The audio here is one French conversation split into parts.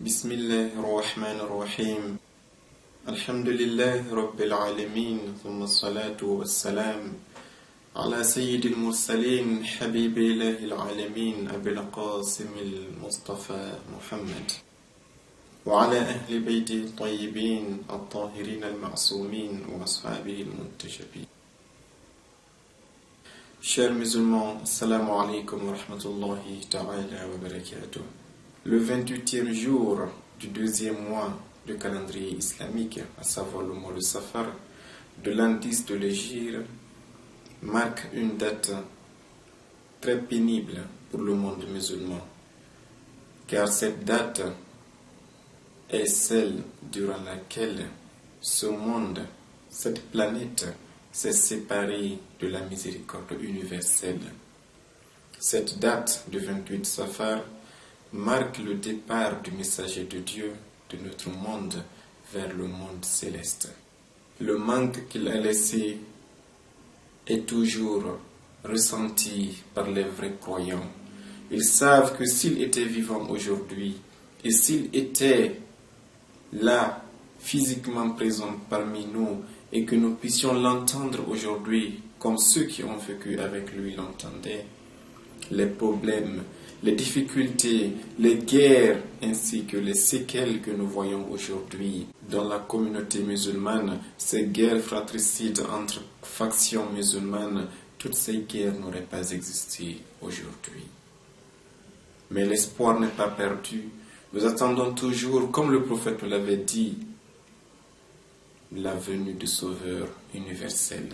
بسم الله الرحمن الرحيم الحمد لله رب العالمين ثم الصلاة والسلام على سيد المرسلين حبيب الله العالمين أبي القاسم المصطفى محمد وعلى أهل بيته الطيبين الطاهرين المعصومين وأصحابه المنتجبين. Chers musulmans, assalamu alaikum wa rahmatullahi ta'ala wa barakatuh. Le 28e jour du deuxième mois du calendrier islamique, à savoir le mois de Safar, de l'an 10 de l'Hégire, marque une date très pénible pour le monde musulman, car cette date est celle durant laquelle ce monde, cette planète, s'est séparée de la miséricorde universelle. Cette date du 28 Safar marque le départ du messager de Dieu de notre monde vers le monde céleste. Le manque qu'il a laissé est toujours ressenti par les vrais croyants. Ils savent que s'il était vivant aujourd'hui et s'il était là, physiquement présent parmi nous, et que nous puissions l'entendre aujourd'hui comme ceux qui ont vécu avec lui l'entendaient, les problèmes, les difficultés, les guerres ainsi que les séquelles que nous voyons aujourd'hui dans la communauté musulmane, ces guerres fratricides entre factions musulmanes, toutes ces guerres n'auraient pas existé aujourd'hui. Mais l'espoir n'est pas perdu. Nous attendons toujours, comme le prophète l'avait dit, la venue du Sauveur universel.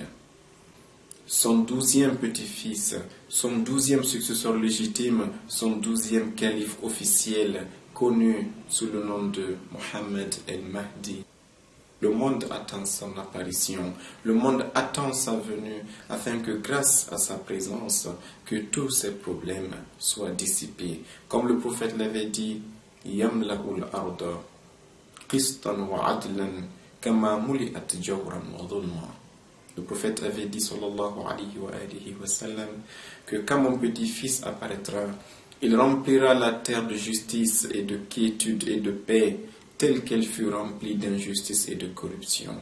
Son 12e petit-fils, son 12e successeur légitime, son 12e calife officiel, connu sous le nom de Mohammed el-Mahdi. Le monde attend son apparition, le monde attend sa venue, afin que grâce à sa présence, que tous ces problèmes soient dissipés. Comme le prophète l'avait dit, Yamla'ul arda, qistan wa adlan, kama muli'at jawran wa dhulma. Le prophète avait dit, sallallahu alayhi wa sallam, que quand mon petit-fils apparaîtra, il remplira la terre de justice et de quiétude et de paix, telle qu'elle fut remplie d'injustice et de corruption.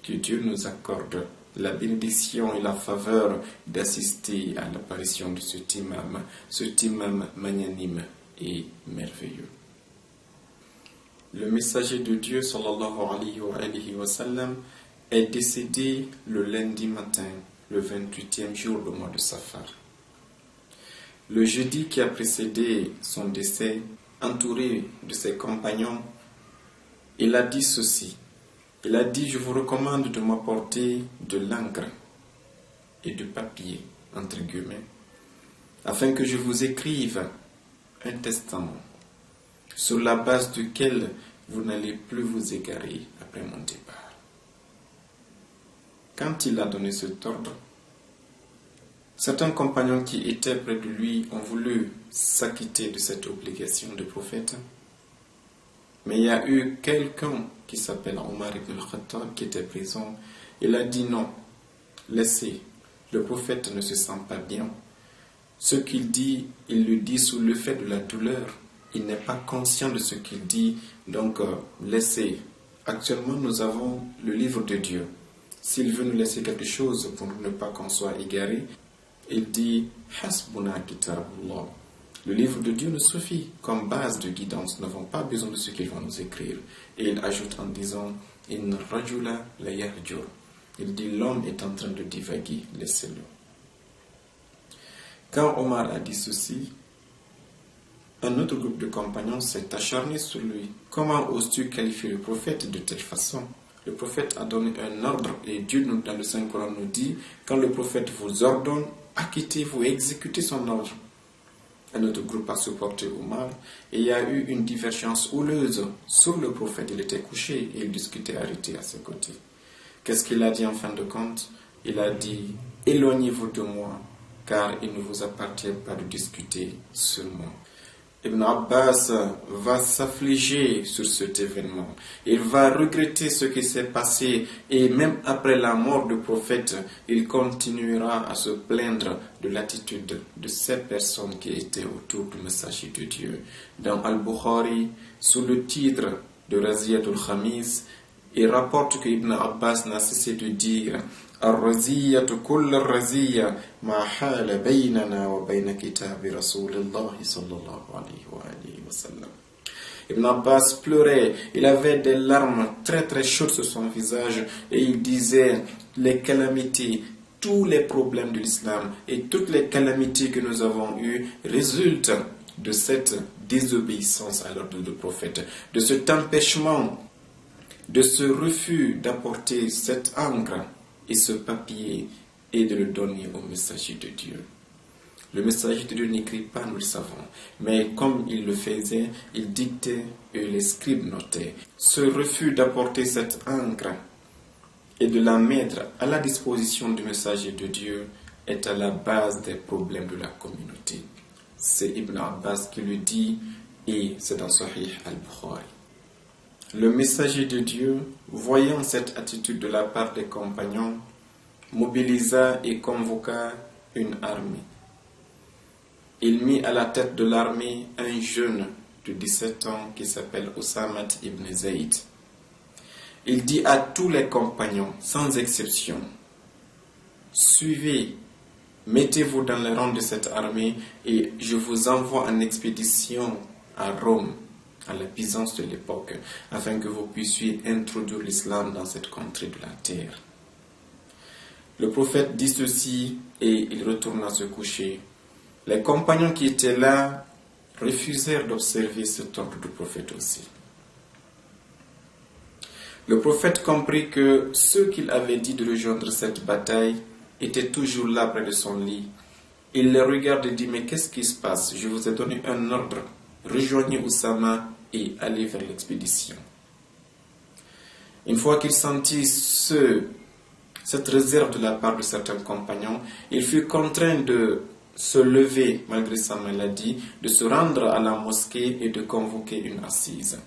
Que Dieu nous accorde la bénédiction et la faveur d'assister à l'apparition de cet imam magnanime et merveilleux. Le messager de Dieu, sallallahu alayhi wa sallam, est décédé le lundi matin, le 28e jour du mois de Safar. Le jeudi qui a précédé son décès, entouré de ses compagnons, il a dit ceci. Il a dit, je vous recommande de m'apporter de l'encre et de papier, entre guillemets, afin que je vous écrive un testament, sur la base duquel vous n'allez plus vous égarer après mon départ. Quand il a donné cet ordre, certains compagnons qui étaient près de lui ont voulu s'acquitter de cette obligation de prophète. Mais il y a eu quelqu'un qui s'appelle Omar ibn al-Khattab qui était présent. Il a dit non, laissez, le prophète ne se sent pas bien. Ce qu'il dit, il le dit sous le fait de la douleur. Il n'est pas conscient de ce qu'il dit, donc laissez. Actuellement, nous avons le livre de Dieu. S'il veut nous laisser quelque chose pour ne pas qu'on soit égaré, il dit « Hasbuna kitabullah ». Le livre de Dieu nous suffit comme base de guidance. Nous n'avons pas besoin de ce qu'il va nous écrire. Et il ajoute en disant « In rajula la yahjur ». Il dit « L'homme est en train de divaguer, laissez-le ». Quand Omar a dit ceci, un autre groupe de compagnons s'est acharné sur lui. Comment oses-tu qualifier le prophète de telle façon ? Le prophète a donné un ordre et Dieu dans le Saint-Coran nous dit, quand le prophète vous ordonne, acquittez-vous, exécutez son ordre. Un autre groupe a supporté Omar et il y a eu une divergence houleuse sur le prophète. Il était couché et il discutait arrêté à ses côtés. Qu'est-ce qu'il a dit en fin de compte ? Il a dit, éloignez-vous de moi, car il ne vous appartient pas de discuter sur moi. Ibn Abbas va s'affliger sur cet événement. Il va regretter ce qui s'est passé et même après la mort du prophète, il continuera à se plaindre de l'attitude de ces personnes qui étaient autour du messager de Dieu. Dans Al-Bukhari, sous le titre de Raziyatul Khamis et rapporte que Ibn Abbas n'a cessé de dire Ar-raziyatu kull ar-raziyya ma hala baynana wa bayna kitabi Rasulillah sallallahu alayhi wa sallam. Ibn Abbas pleurait, il avait des larmes très très chaudes sur son visage et il disait les calamités, tous les problèmes de l'islam et toutes les calamités que nous avons eues résultent de cette désobéissance à l'ordre du prophète, de cet empêchement, de ce refus d'apporter cette encre et ce papier et de le donner au messager de Dieu. Le messager de Dieu n'écrit pas, nous le savons, mais comme il le faisait, il dictait et les scribes notaient. Ce refus d'apporter cette encre et de la mettre à la disposition du messager de Dieu est à la base des problèmes de la communauté. C'est Ibn Abbas qui le dit et c'est dans Sahih al-Bukhari. Le messager de Dieu, voyant cette attitude de la part des compagnons, mobilisa et convoqua une armée. Il mit à la tête de l'armée un jeune de 17 ans qui s'appelle Osama ibn Zayd. Il dit à tous les compagnons, sans exception, suivez, mettez-vous dans les rangs de cette armée et je vous envoie en expédition à Rome, à la Byzance de l'époque, afin que vous puissiez introduire l'islam dans cette contrée de la terre. Le prophète dit ceci et il retourna se coucher. Les compagnons qui étaient là refusèrent d'observer cet ordre du prophète aussi. Le prophète comprit que ceux qu'il avait dit de rejoindre cette bataille étaient toujours là près de son lit. Il les regarde et dit, mais qu'est-ce qui se passe? Je vous ai donné un ordre. Rejoignez Oussama et allez vers l'expédition. Une fois qu'il sentit cette réserve de la part de certains compagnons, il fut contraint de se lever malgré sa maladie, de se rendre à la mosquée et de convoquer une assise.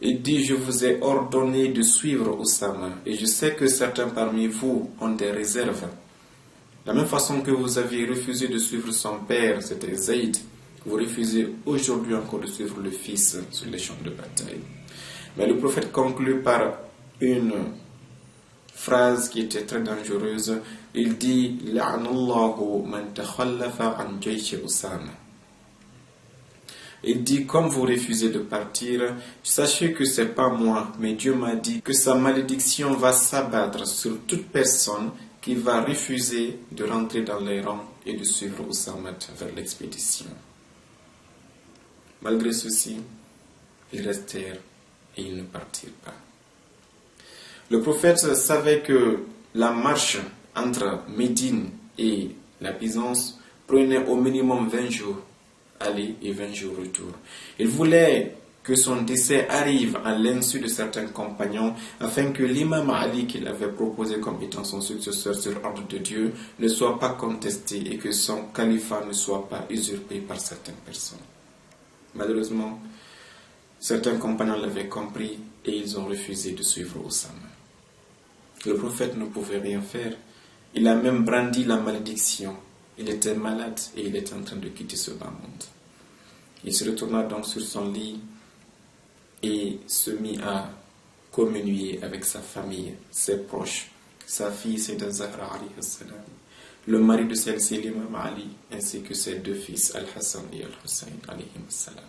Il dit, je vous ai ordonné de suivre Oussama et je sais que certains parmi vous ont des réserves. De la même façon que vous aviez refusé de suivre son père, c'était Zayd, vous refusez aujourd'hui encore de suivre le fils sur les champs de bataille. Mais le prophète conclut par une phrase qui était très dangereuse. Il dit La'anallahu man takhallafa an jaysh Usama. Il dit, comme vous refusez de partir, sachez que c'est pas moi, mais Dieu m'a dit que sa malédiction va s'abattre sur toute personne qui va refuser de rentrer dans les rangs et de suivre Oussama vers l'expédition. Malgré ceci, ils restèrent et ils ne partirent pas. Le prophète savait que la marche entre Médine et la Byzance prenait au minimum 20 jours aller et 20 jours retour. Il voulait que son décès arrive à l'insu de certains compagnons afin que l'imam Ali qu'il avait proposé comme étant son successeur sur ordre de Dieu ne soit pas contesté et que son califat ne soit pas usurpé par certaines personnes. Malheureusement, certains compagnons l'avaient compris et ils ont refusé de suivre Oussama. Le prophète ne pouvait rien faire. Il a même brandi la malédiction. Il était malade et il était en train de quitter ce bas monde. Il se retourna donc sur son lit et se mit à communier avec sa famille, ses proches, sa fille Sayyidah Zahra alayhi salam, le mari de celle-ci, l'imam Ali, ainsi que ses deux fils Al-Hassan et Al-Hussein alayhi salam.